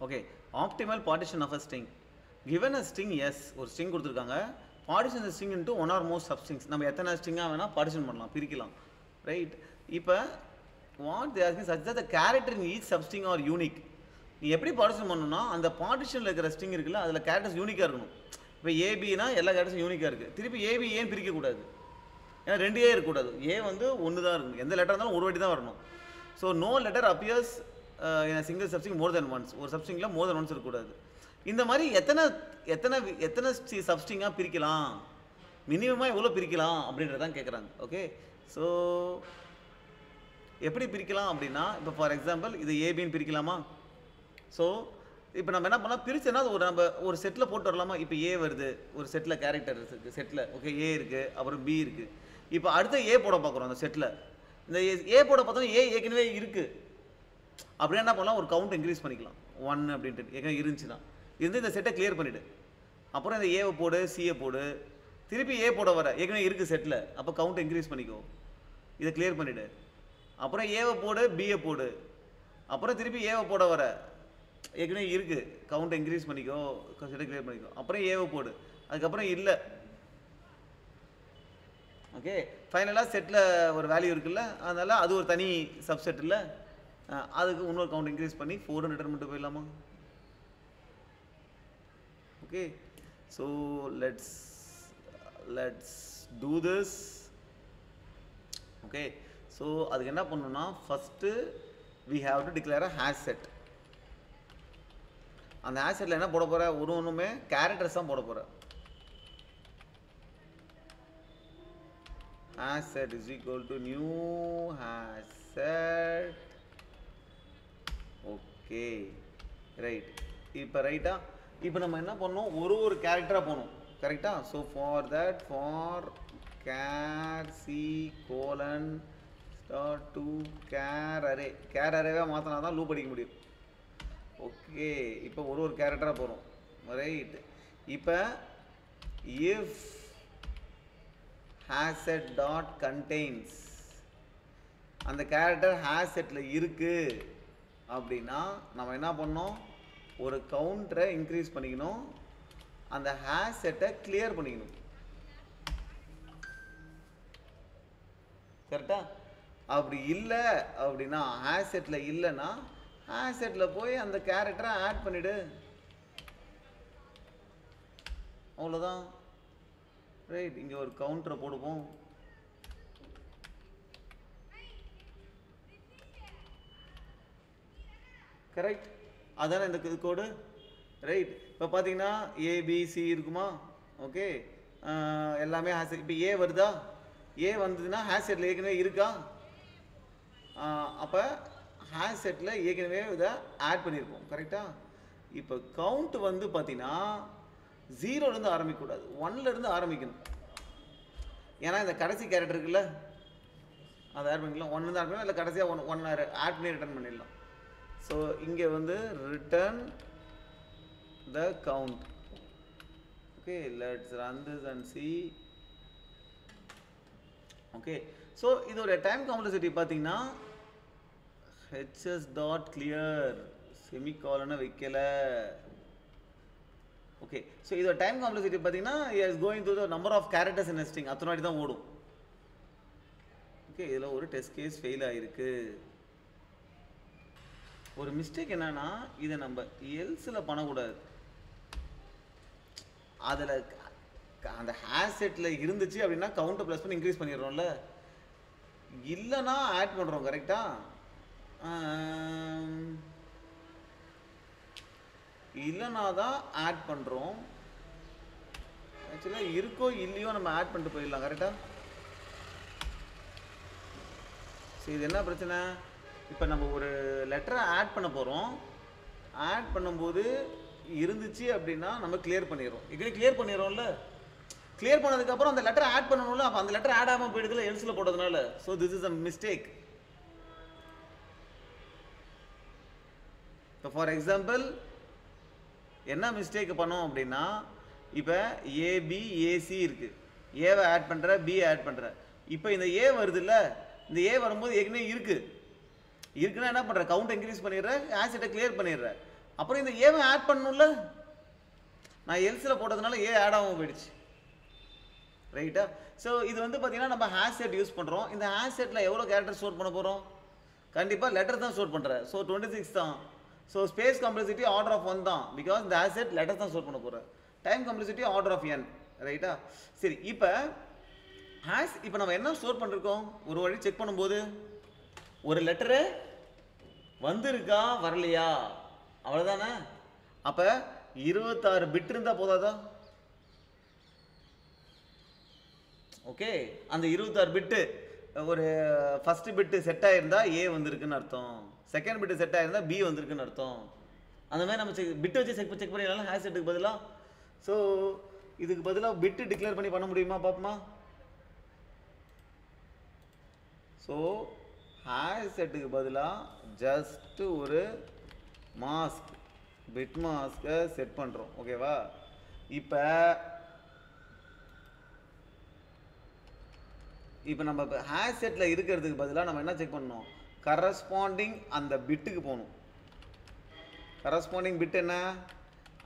Okay, optimal partition of a string. Given a string S, ஒரு string கொடுத்துருக்காங்க. Partition the string into one or more substrings. நம்ம எத்தனை ஸ்ட்ரிங்காக வேணால் partition பண்ணலாம், பிரிக்கலாம். ரைட். இப்போ what they asking such that the character in each substring are unique. நீ எப்படி பார்ட்டிஷன் பண்ணணும்னா, அந்த பார்ட்டிஷனில் இருக்கிற ஸ்ட்ரிங் இருக்குல்ல, அதில் கேரக்டர்ஸ் யூனிக்காக இருக்கணும். இப்போ ஏபினா எல்லா கேரக்டர்ஸும் யூனிக்காக இருக்குது. திருப்பி ஏபி ஏன் பிரிக்கக்கூடாது? ஏன்னா 2 ஏ இருக்கக்கூடாது. ஏ வந்து 1 தான் இருக்கணும். எந்த லெட்டர் இருந்தாலும் ஒரு வாட்டி தான் வரணும். So no letter appears in single substring more than once. ஒரு சப்ஸ்ட்ரிங்கில் மோர் தென் ஒன்ஸ் இருக்கக்கூடாது. இந்த மாதிரி எத்தனை எத்தனை எத்தனை சப்ஸ்ட்ரிங்காக பிரிக்கலாம், மினிமமாக எவ்வளோ பிரிக்கலாம் அப்படின்றதான் கேட்குறாங்க. ஓகே, ஸோ எப்படி பிரிக்கலாம் அப்படின்னா, இப்போ ஃபார் எக்ஸாம்பிள் இது ஏபின்னு பிரிக்கலாமா? ஸோ இப்போ நம்ம என்ன பண்ணலாம், பிரிச்சோன்னா அது நம்ம ஒரு செட்டில் போட்டு வரலாமா? இப்போ ஏ வருது, ஒரு செட்டில் கேரக்டர் இருக்குது செட்டில். ஓகே, ஏ இருக்குது, அப்புறம் பி இருக்குது. இப்போ அடுத்த ஏ போட பார்க்குறோம் அந்த செட்டில். இந்த ஏ போட பார்த்தோன்னா ஏ ஏற்கனவே இருக்குது. அப்படியே என்ன பண்ணலாம், ஒரு கவுண்ட் இன்க்ரீஸ் பண்ணிக்கலாம் 1 அப்படின்ட்டு ஏற்கனவே இருந்துச்சுன்னா. இருந்து இந்த செட்டை கிளியர் பண்ணிவிடு. அப்புறம் இந்த ஏவை போடு, சியை போடு, திருப்பி ஏ போட வர ஏற்கனவே இருக்குது செட்டில். அப்போ கவுண்ட் இன்க்ரீஸ் பண்ணிக்கோ, இதை கிளியர் பண்ணிவிடு. அப்புறம் ஏவை போடு, பியை போடு, அப்புறம் திருப்பி ஏவை போட வர ஏற்கனவே இருக்குது, கவுண்ட் இன்க்ரீஸ் பண்ணிக்கோ, செட்டை கிளியர் பண்ணிக்கோ. அப்புறம் ஏவை போடு, அதுக்கப்புறம் இல்லை. ஓகே, ஃபைனலாக செட்டில் ஒரு வேல்யூ இருக்குல்ல, அதனால் அது ஒரு தனி சப்செட் இல்லை, அதுக்கு இன்னொரு கவுண்ட் இன்க்ரீஸ் பண்ணி 4 ரிட்டர்ன் பண்ணிட்டு போயிடலாமா? Okay, so let's do this. Okay, so அதுக்கு என்ன பண்ணணும்னா, first we have to declare a hash set. அந்த hash setல என்ன போட போகிற, ஒன்றுமே கேரக்டர்ஸ் தான் போட போகிற. hash set is equal to new hash set. Okay, right. இப்போ ரைட்டா, இப்போ நம்ம என்ன பண்ணோம், ஒரு கேரக்டராக போகணும். கரெக்டா? So for that, for char C colon star to char array. Char அரேவாக மாற்றினா தான் லூப் அடிக்க முடியும். ஓகே, இப்போ ஒரு கேரக்டராக போகிறோம். ரைட். இப்போ if hash set dot contains, அந்த கேரக்டர் hash setல இருக்குது அப்படின்னா நம்ம என்ன பண்ணோம், ஒரு கவுண்டரை இன்க்ரீஸ் பண்ணிக்கணும், அந்த hash setஐ கிளியர் பண்ணிக்கணும். கரெக்டா? அப்படி இல்லை அப்படின்னா, hash setல இல்லைன்னா hash setல போய் அந்த கேரக்டரை ஆட் பண்ணிவிடு, அவ்வளோதான். ரைட். இங்கே ஒரு கவுண்டரை போடுவோம். கரெக்ட், அதானே இந்த கோடு. ரைட். இப்போ பார்த்தீங்கன்னா ஏபிசி இருக்குமா? ஓகே, எல்லாமே ஹேஷ். இப்போ ஏ வருதா? ஏ வந்ததுன்னா ஹேஷ் செட்டில் ஏற்கனவே இருக்கா? அப்போ ஹேஷ் செட்டில் ஏற்கனவே இதை ஆட் பண்ணியிருப்போம். கரெக்டா? இப்போ கவுண்ட் வந்து பார்த்தீங்கன்னா 0லேருந்து ஆரம்பிக்கக்கூடாது, 1லேருந்து ஆரம்பிக்கணும். ஏன்னா இந்த கடைசி கேரக்டர் இருக்குல்ல, அதை ஆட் பண்ணிக்கலாம். 1லேருந்து ஆட் பண்ணலாம், இல்லை கடைசியாக ஒன் ஆட் பண்ணி ரிட்டர்ன் பண்ணிடலாம். ஸோ இங்கே வந்து return the count. Okay, let's run this and see. Okay, so இதோட டைம் காம்ப்ளெக்சிட்டி பார்த்தீங்கன்னா ஹெச்எஸ் டாட் கிளியர் செமிகாலனை வைக்கல. ஓகே, ஸோ இதோட டைம் காம்ப்ளெக்சிட்டி பார்த்தீங்கன்னா is going to the number of characters in string, அத்தனை வாட்டி தான் ஓடும். ஓகே, இதில் ஒரு டெஸ்ட் கேஸ் ஃபெயில் ஆகிருக்கு. ஒரு மிஸ்டேக் என்னன்னா, இதை நம்ம எல்ஸில் பண்ணக்கூடாது. அதில் அந்த ஹேஷ் செட்டில் இருந்துச்சு அப்படின்னா கவுண்ட்டை ப்ளஸ் பண்ணி இன்க்ரீஸ் பண்ணிடுறோம்ல, இல்லைன்னா ஆட் பண்ணுறோம். கரெக்டாக? இல்லைனா தான் ஆட் பண்ணுறோம். ஆக்சுவலாக இருக்கோ இல்லையோ நம்ம ஆட் பண்ணிட்டு போயிடலாம். கரெக்டாக? சரி, இது என்ன பிரச்சனை, இப்போ நம்ம ஒரு லெட்டரை ஆட் பண்ண போகிறோம். ஆட் பண்ணும்போது இருந்துச்சு அப்படின்னா நம்ம கிளியர் பண்ணிடுறோம். இப்படி கிளியர் பண்ணிடுறோம்ல, கிளியர் பண்ணதுக்கப்புறம் அந்த லெட்டரை ஆட் பண்ணணும்ல, அப்போ அந்த லெட்டர் ஆட் ஆகாமல் போயிடுதுல எல்ஸில் போட்டதுனால. So this is a mistake. இப்போ ஃபார் எக்ஸாம்பிள் என்ன மிஸ்டேக் பண்ணோம் அப்படின்னா, இப்போ ஏபி ஏசி இருக்குது, ஏவை ஆட் பண்ணுற, பியை ஆட் பண்ணுற. இப்போ இந்த ஏ வருதுல்ல, இந்த ஏ வரும்போது ஏற்கனவே இருக்குன்னா என்ன பண்ணுற, கவுண்ட் இன்க்ரீஸ் பண்ணிடுற, ஹேஷ் செட்டை கிளியர் பண்ணிடுற. அப்புறம் இந்த ஏவை ஆட் பண்ணணும்ல, நான் எல்ஸில் போட்டதுனால ஏ ஆட் ஆகாமல் போயிடுச்சு. ரைட்டா? ஸோ இது வந்து பார்த்தீங்கன்னா நம்ம ஹேஷ் செட் யூஸ் பண்ணுறோம். இந்த ஹேஷ் செட்டில் எவ்வளோ கேரக்டர் ஸ்டோர் பண்ண போகிறோம்? கண்டிப்பாக லெட்டர் தான் ஸ்டோர் பண்ணுறேன். ஸோ 26 தான். So space complexity order of 1 தான், பிகாஸ் இந்த ஹேஷ் செட் லெட்டர் தான் ஸ்டோர் பண்ண போகிறேன். Time complexity order of n. ரைட்டா? சரி, இப்போ நம்ம என்ன ஸ்டோர் பண்ணிருக்கோம்? ஒரு வழி செக் பண்ணும்போது ஒரு லெட்டரு வந்திருக்கா வரலையா, அவ்வளோதானே. அப்போ 26 பிட் இருந்தால் போதாதா? ஓகே, அந்த 26 பிட்டு ஒரு ஃபர்ஸ்ட் பிட்டு செட் ஆயிருந்தா ஏ வந்திருக்குன்னு அர்த்தம், செகண்ட் பிட்டு செட் ஆயிருந்தா பி வந்திருக்குன்னு அர்த்தம். அந்த மாதிரி நம்ம பிட்டு வச்சு செக் பண்ணிடலாம் ஹேஷ் செட்டுக்கு பதிலாக. ஸோ இதுக்கு பதிலாக பிட்டு டிக்ளேர் பண்ண முடியுமா பார்ப்போமா? ஸோ ஹேஷ் செட்டுக்கு பதிலாக ஜஸ்ட் ஒரு மாஸ்க், பிட் மாஸ்கை செட் பண்ணுறோம். ஓகேவா? இப்போ நம்ம ஹேஷ் செட்டில் இருக்கிறதுக்கு பதிலாக நம்ம என்ன செக் பண்ணணும்? கரஸ்பாண்டிங் அந்த பிட்டுக்கு போகணும். கரஸ்பாண்டிங் பிட் என்ன?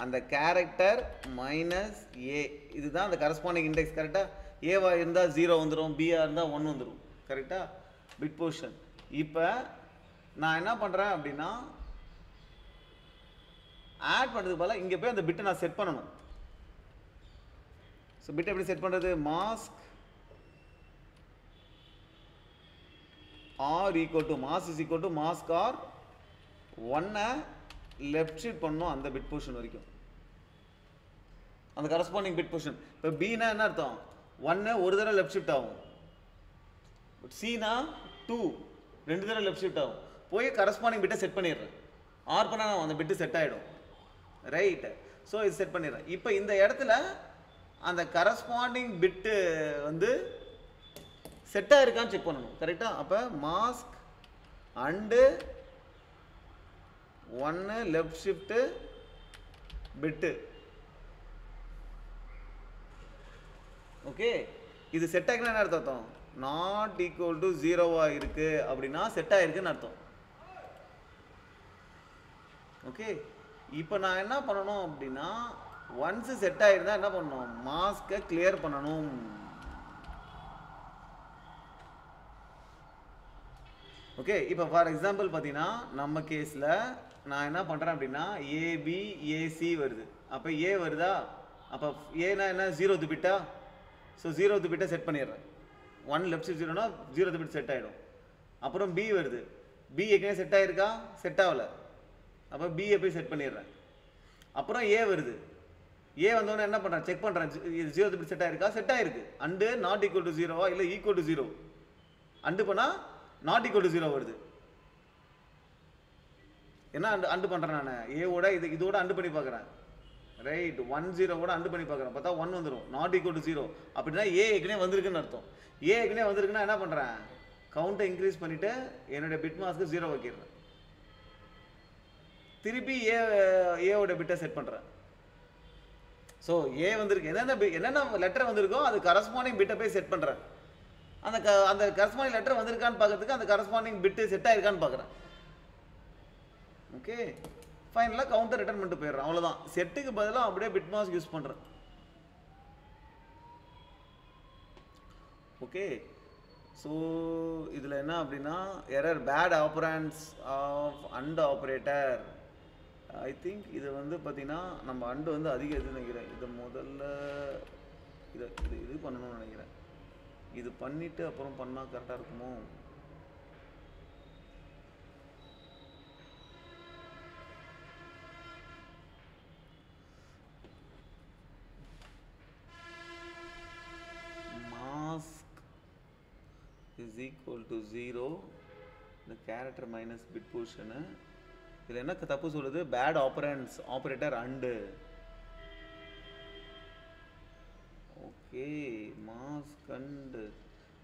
அந்த கேரக்டர் மைனஸ் ஏ, இதுதான் அந்த கரஸ்பாண்டிங் இண்டெக்ஸ். கரெக்டாக? ஏவா இருந்தால் 0 வந்துடும், பிஆ இருந்தால் 1 வந்துடும். கரெக்டாக? Bit position. இப்போ நான் என்ன பண்ணுறேன் அப்படின்னா, ஆட் பண்ணுறதுக்கு பதிலாக இங்கே போய் அந்த பிட்டை நான் செட் பண்ணணும். ஸோ பிட்டை எப்படி செட் பண்ணுறது? Mask or equal to mask is equal to mask or 1 left shift பண்ணணும் அந்த பிட் பொசிஷன் வரைக்கும், அந்த கரஸ்பாண்டிங் பிட் பொசிஷன். இப்போ பினா என்ன அர்த்தம்? 1 ஒரு தடவை லெஃப்ட் ஷிஃப்ட் ஆகும், சினா 2 2 தடவை லெஃப்ட் ஷிஃப்ட் ஆகும். போய் கரஸ்பாண்டிங் பிட்டை செட் பண்ணிடுறேன். ஆர் பண்ணால் அந்த பிட்டு செட் ஆகிடும். ரைட்? ஸோ இது செட் பண்ணிடுறேன். இப்போ இந்த இடத்துல அந்த கரஸ்பாண்டிங் பிட்டு வந்து செட் ஆகிருக்கான்னு செக் பண்ணணும். கரெக்டாக? அப்போ mask and 1 left shift bit. Okay, இது செட் ஆகினா என்ன அர்த்தம்? நாட் ஈக்குவல் டு 0வா இருக்கு அப்படின்னா செட் ஆகிருக்குன்னு அர்த்தம். ஓகே, இப்போ நான் என்ன பண்ணணும் அப்படின்னா, ஒன்ஸ் செட் ஆகிருந்தா என்ன பண்ணணும்? மாஸ்கை கிளியர் பண்ணணும். ஓகே, இப்போ ஃபார் எக்ஸாம்பிள் பார்த்தீங்கன்னா நம்ம கேஸில் நான் என்ன பண்ணுறேன் அப்படின்னா, ஏபி ஏசி வருது. அப்போ ஏ வருதா? அப்போ ஏனா என்ன? 0th பிட்டா? ஸோ 0th பிட்டை செட் பண்ணிடுறேன். 1 லெஃப்ட் ஷிஃப்ட் 0னா 0th பிட் செட் ஆகிடும். அப்புறம் பி வருது. பி ஏற்கனவே செட் ஆகிருக்கா? செட் ஆகலை. அப்போ பியை போய் செட் பண்ணிடுறேன். அப்புறம் ஏ வருது. ஏ வந்தோடனே என்ன பண்ணுறேன்? செக் பண்ணுறேன், இது 0th பிட் செட் ஆகிருக்கா? செட் ஆகிருக்கு. அண்டு நாட் ஈக்குவல் டு 0வா இல்லை ஈக்குவல் டு 0? அண்டு பண்ணால் நாட் ஈக்குவல் டு 0 வருது. என்ன அண்டு பண்ணுறேன் நான்? ஏவோட இதோட அண்டு பண்ணி பார்க்குறேன். ரைட்? 1 0 அண்டு பண்ணி பார்க்குறேன். பார்த்தா 1 வந்துடும். நாட் ஈக்குவல் டு 0 அப்படின்னா ஏ ஏற்கனவே வந்திருக்குன்னு அர்த்தம். ஏ ஏற்கனவே வந்திருக்குன்னா என்ன பண்ணுறேன்? கவுண்ட்டை இன்க்ரீஸ் பண்ணிவிட்டு என்னுடைய பிட் மாஸ்க்கு 0 வைக்கிறேன். திருப்பி ஏவோட பிட்டை செட் பண்ணுறேன். ஸோ ஏ வந்திருக்கு, என்னென்ன லெட்டர் வந்திருக்கோ அது கரஸ்பாண்டிங் பிட்டை போய் செட் பண்ணுறேன். அந்த கரஸ்பாண்டிங் லெட்டர் வந்திருக்கான்னு பார்க்கறதுக்கு அந்த கரஸ்பாண்டிங் பிட்டு செட் ஆயிருக்கான்னு பார்க்குறேன். ஓகே, ஃபைனலாக கவுண்டர் ரிட்டர்ன் பண்ணிட்டு போயிடுறேன். அவ்வளோதான். செட்டுக்கு பதிலாக அப்படியே பிட் மாஸ்க் யூஸ் பண்ணுறேன். ஓகே, ஸோ இதில் என்ன அப்படின்னா, error bad operands of and operator. I think இது வந்து பார்த்தீங்கன்னா நம்ம அண்டு வந்து அதிகம் எதுன்னு நினைக்கிறேன். இதை முதல்ல இது பண்ணணும்னு நினைக்கிறேன். இது பண்ணிவிட்டு அப்புறம் பண்ணால் கரெக்டாக இருக்குமோ? மாஸ்க் இஸ் ஈக்குவல் டு 0 இந்த கேரக்டர் மைனஸ் பிட் பொசிஷனு. இதில் என்ன தப்பு சொல்லுது? Bad operands operator and. Okay, mask and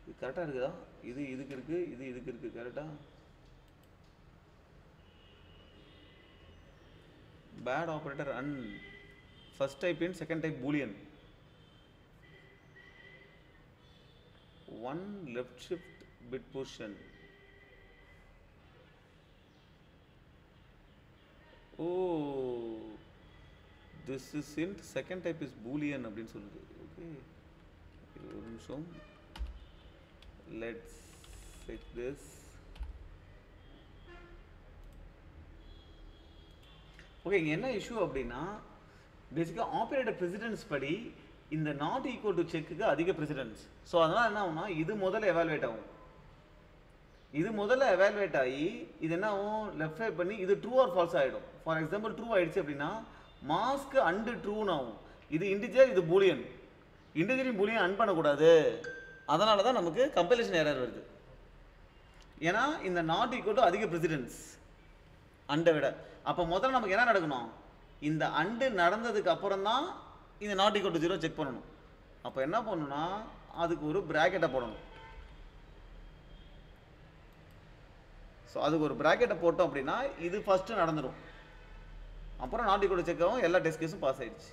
இது கரெக்டாக இருக்குதா? இதுக்கு இருக்குது, இதுக்கு இருக்குது. கரெக்டாக? Bad operator and first type in second type boolean. 1 left shift bit position. Oh, this is int, second type is boolean அப்படின்னு சொல்லுது. ஓகே, இது ஒரு நிமிஷம். Let's check this. ஓகே, இங்கே என்ன இஷ்யூ அப்படின்னா பேசிக்காக ஆப்ரேட்டர் ப்ரெசிடென்ஸ் படி இந்த நாட் ஈக்குவல் டு செக்குக்கு அதிக ப்ரெசிடென்ஸ். ஸோ அதனால் என்ன ஆகும்னா இது முதல்ல எவாலுவேட் ஆகும். இது முதல்ல எவாலுவேட் ஆகி இது என்ன ஆகும், லெஃப்ட் சைட் பண்ணி இது ட்ரூ ஆர் ஃபால்ஸ் ஆகிடும். ஃபார் எக்ஸாம்பிள் ட்ரூ ஆகிடுச்சு அப்படின்னா மாஸ்க் அண்டு ட்ரூன்னு ஆகும். இது இன்டிஜர், இது பூலியன். இன்டிஜரையும் பூலியன் அன் பண்ணக்கூடாது. அதனால தான் நமக்கு கம்பைலேஷன் எரர் வருது. ஏன்னா இந்த நாட் ஈக்குவல் டு அதிக ப்ரெசிடென்ஸ் அண்டை விட. அப்போ முதல்ல நமக்கு என்ன நடக்கணும், இந்த அண்டு நடந்ததுக்கு அப்புறம் தான் இந்த நாட் ஈக்குவல் டு 0 செக் பண்ணணும். அப்போ என்ன பண்ணணும்னா அதுக்கு ஒரு ப்ராக்கெட்டை போடணும். ஸோ அதுக்கு ஒரு ப்ராக்கெட்டை போட்டோம் அப்படின்னா இது ஃபஸ்ட்டு நடந்துடும். அப்புறம் நாட் ஈக்குவல் டு செக் ஆகும், எல்லா டெஸ்ட் கேஸும் பாஸ் ஆயிடுச்சு.